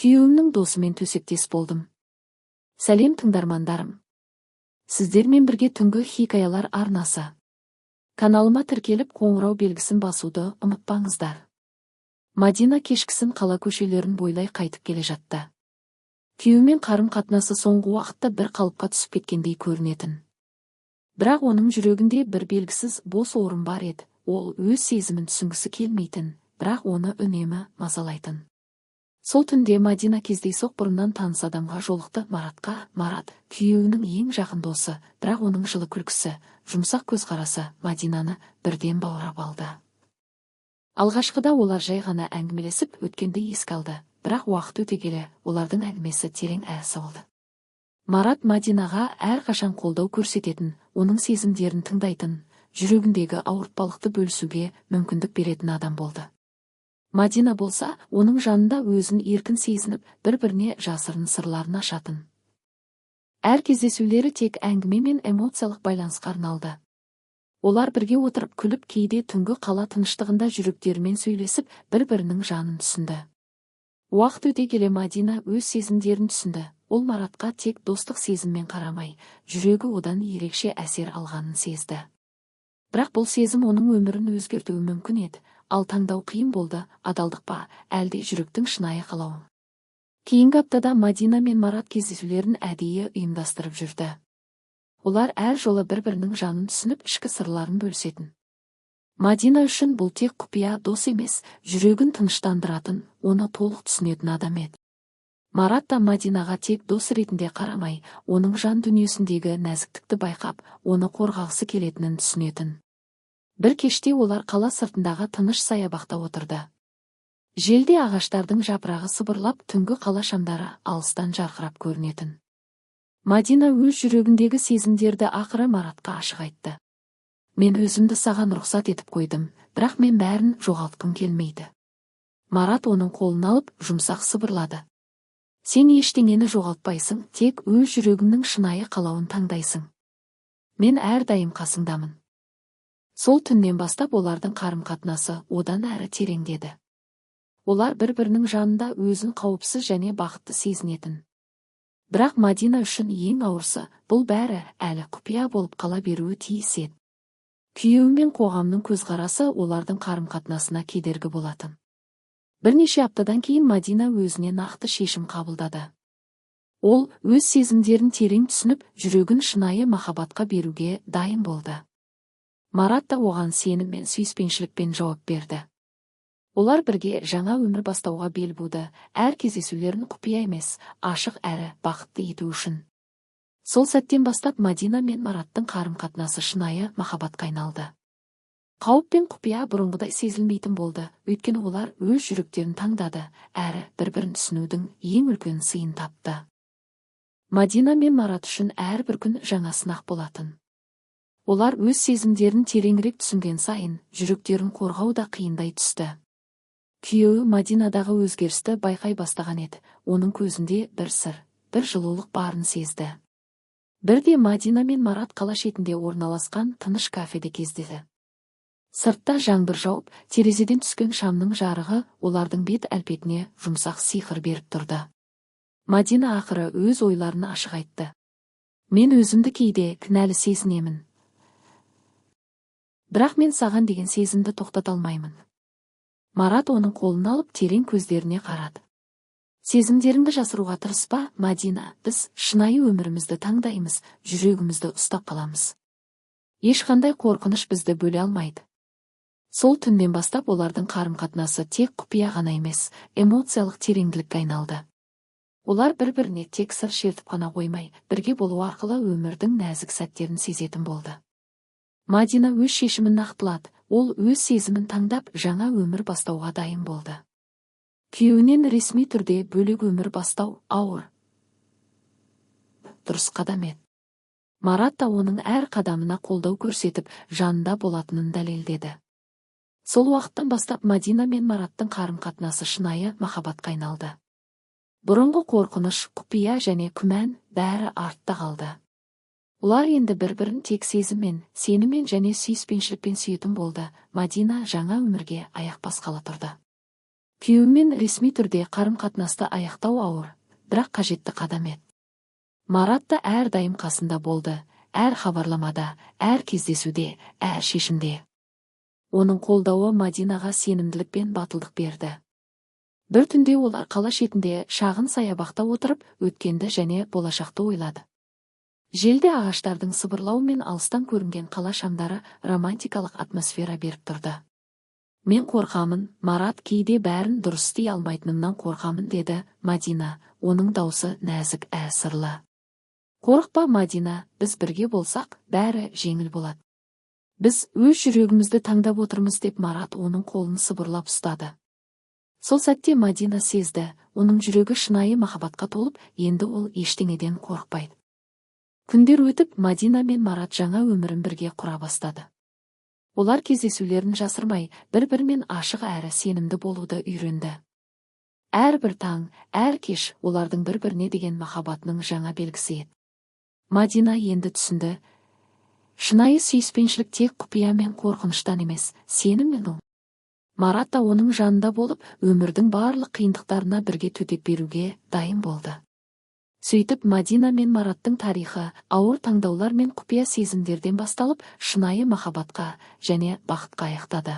Күйеуімнің досымен төсектес болдым. Сәлем тыңдармандарым. Сіздермен бірге түнгі хикаялар арнасы. Каналыма тіркеліп қоңырау белгісін басуды ұмытпаңыздар. Мадина кешкісін қала көшелерін бойлай қайтып келе жатты. Күйеуімен қарым-қатынасы соңғы уақытта бір қалыпқа түсіп кеткендей көрінетін. Бірақ оның жүрегінде бір белгісіз бос орын бар еді. Ол өз сезімін түсінгісі келмейтін, бірақ оны үнемі мазалайтын. Сол түнде Мадина кездейсоқ бұрыннан таныс адамға жолықты. Марат, күйеуінің ең жақын досы, бірақ оның жылы күлкісі, жұмсақ көзқарасы Мадинаны бірден баурап алды. Алғашқыда олар жай ғана әңгімелесіп өткенді еске алды, бірақ уақыт өте келе олардың әңгімесі терең әсі болды. Марат Мадинаға әрқашан қолдау көрсететін, оның сезімдерін тыңдайтын, жүрегіндегі ауыртпалықты бөлісуге мүмкіндік беретін адам болды. Мадина болса, оның жанында өзін еркін сезініп, бір-біріне жасырын сырларын ашатын. Әр кездесулері тек әңгіме мен эмоциялық байланысқа арналды. Олар бірге отырып күліп, кейде түнгі қала тыныштығында жүректерімен сөйлесіп, бір-бірінің жанын түсінді. Уақыт өте келе Мадина өз сезімдерін түсінді. Ол Маратқа тек достық сезіммен қарамай, жүрегі одан ерекше әсер алғанын сезді. Бірақ бұл сезім оның өмірін өзгертуі мүмкін еді. Ал таңдау қиын болды, адалдық па, әлде жүректің шынайы қалауы. Кейінгі аптада Мадина мен Марат кездесулерін әдейі ұйымдастырып жүрді. Олар әр жолы бір-бірінің жанын түсініп, ішкі сырларын бөлісетін. Мадина үшін бұл тек құпия дос емес, жүрегін тыныштандыратын, оны толық түсінетін адам еді. Марат та Мадинаға тек дос ретінде қарамай, оның жан дүниесіндегі нәзіктікті байқап, оны қорғағысы келетінін түсінетін. Бір кеште олар қала сыртындағы тыныш саябақта отырды. Желде ағаштардың жапырағы сыбырлап, түнгі қала шамдары алыстан жарқырап көрінетін. Мадина өз жүрегіндегі сезімдерді ақыры Маратқа ашық айтты. Мен өзімді саған рұқсат етіп қойдым, бірақ мен бәрін жоғалтқым келмейді. Марат оның қолын алып, жұмсақ сыбырлады. Сен ештеңені жоғалтпайсың, тек өз жүрегіңнің шынайы қалауын таңдайсың. Мен әрдайым қасыңдамын. Сол түннен бастап олардың қарым-қатынасы одан әрі тереңдеді. Олар бір-бірінің жанында өзін қауіпсіз және бақытты сезінетін. Бірақ Мадина үшін ең ауырсы, бұл бәрі әлі құпия болып қала беруі тиіс еді. Күйеуі мен қоғамның көзқарасы олардың қарым-қатынасына кедергі болатын. Бірнеше аптадан кейін Мадина өзіне нақты шешім қабылдады. Ол өз сезімдерін терең түсініп, жүрегін шынайы махаббатқа беруге дайын болды. Марат та оған сенім мен сүйіспеншілікпен жауап берді. Олар бірге жаңа өмір бастауға бел буды, әр кездесулерін құпия емес, ашық әрі бақытты ету үшін. Сол сәттен бастап Мадина мен Мараттың қарым-қатынасы шынайы махаббатқа айналды. Қауіп пен құпия бұрынғыдай сезілмейтін болды, өйткені олар өз жүректерін таңдады, әрі бір-бірін түсінудің ең үлкен сыйын тапты. Мадина мен Марат үшін әрбір күн жаңа сынақ болатын. Олар өз сезімдерін тереңірек түсінген сайын, жүректерін қорғау да қиындай түсті. Күйеуі Мадинадағы өзгерісті байқай бастаған еді, оның көзінде бір сыр, бір жылулық барын сезді. Бірде Мадина мен Марат қала шетінде орналасқан тыныш кафеде кездесті. Сыртта жаңбыр жауып, терезеден түскен шамның жарығы олардың бет әлпетіне жұмсақ сиқыр беріп тұрды. Мадина ақыры өз ойларын ашық айтты. Мен өзімді кейде кінәлі сезінемін. Бірақ мен саған деген сезімді тоқтата алмаймын. Марат оның қолын алып терең көздеріне қарады. Сезімдеріңді жасыруға тырыспа, Мадина, біз шынайы өмірімізді таңдаймыз, жүрегімізді ұстап қаламыз. Ешқандай қорқыныш бізді бөле алмайды. Сол түннен бастап олардың қарым-қатынасы тек құпия ғана емес, эмоциялық тереңділікке айналды. Олар бір-біріне тек сыр шертіп қана қоймай, бірге болу арқылы өмірдің нәзік сәттерін сезетін болды. Мадина өз шешімін нақтылады, ол өз сезімін таңдап жаңа өмір бастауға дайын болды. Күйеуінен ресми түрде бөлек өмір бастау ауыр. Дұрыс қадам еді. Марат та оның әр қадамына қолдау көрсетіп, жанында болатынын дәлелдеді. Сол уақыттан бастап Мадина мен Мараттың қарым-қатынасы шынайы махаббатқа айналды. Бұрынғы қорқыныш, құпия және күмән бәрі артта қалды. Олар енді бір-бірін тек сезіммен, сеніммен және сүйіспеншілікпен сүйетін болды. Мадина жаңа өмірге аяқ басқалы тұрды. Күйеуімен ресми түрде қарым-қатынасты аяқтау ауыр, бірақ қажетті қадам еді. Марат та әрдайым қасында болды, әр хабарламада, әр кездесуде, әр шешімде. Оның қолдауы Мадинаға сенімділік пен батылдық берді. Бір түнде олар қала шетінде шағын саябақта отырып, өткенді және болашақты ойлады. Желде ағаштардың сыбырлауы мен алыстан көрінген қала шамдары романтикалық атмосфера беріп тұрды. Мен қорқамын, Марат, кейде бәрін дұрыс істей алмайтынымнан қорқамын, деді Мадина, оның даусы нәзік сырлы. Қорықпа, Мадина, біз бірге болсақ, бәрі жеңіл болады. Біз өз жүрегімізді таңдап отырмыз, деп Марат оның қолын сыбырлап ұстады. Сол сәтте Мадина сезді, оның жүрегі шынайы махаббатқа толып, енді ол ештеңеден қорықпайды. Күндер өтіп, Мадина мен Марат жаңа өмірін бірге құра бастады. Олар кездесулерін жасырмай, бір-бірімен ашық әрі сенімді болуды үйренді. Әрбір таң, әр кеш олардың бір-біріне деген махаббатының жаңа белгісі еді. Мадина енді түсінді, шынайы сүйіспеншілік тек құпия мен қорқыныштан емес, сенім мен ол. Марат та оның жанында болып, өмірдің барлық қиындықтарына бірге төтеп беруге дайын болды. Сөйтіп, Мадина мен Мараттың тарихы ауыр таңдаулар мен құпия сезімдерден басталып, шынайы махаббатқа және бақытқа аяқтады.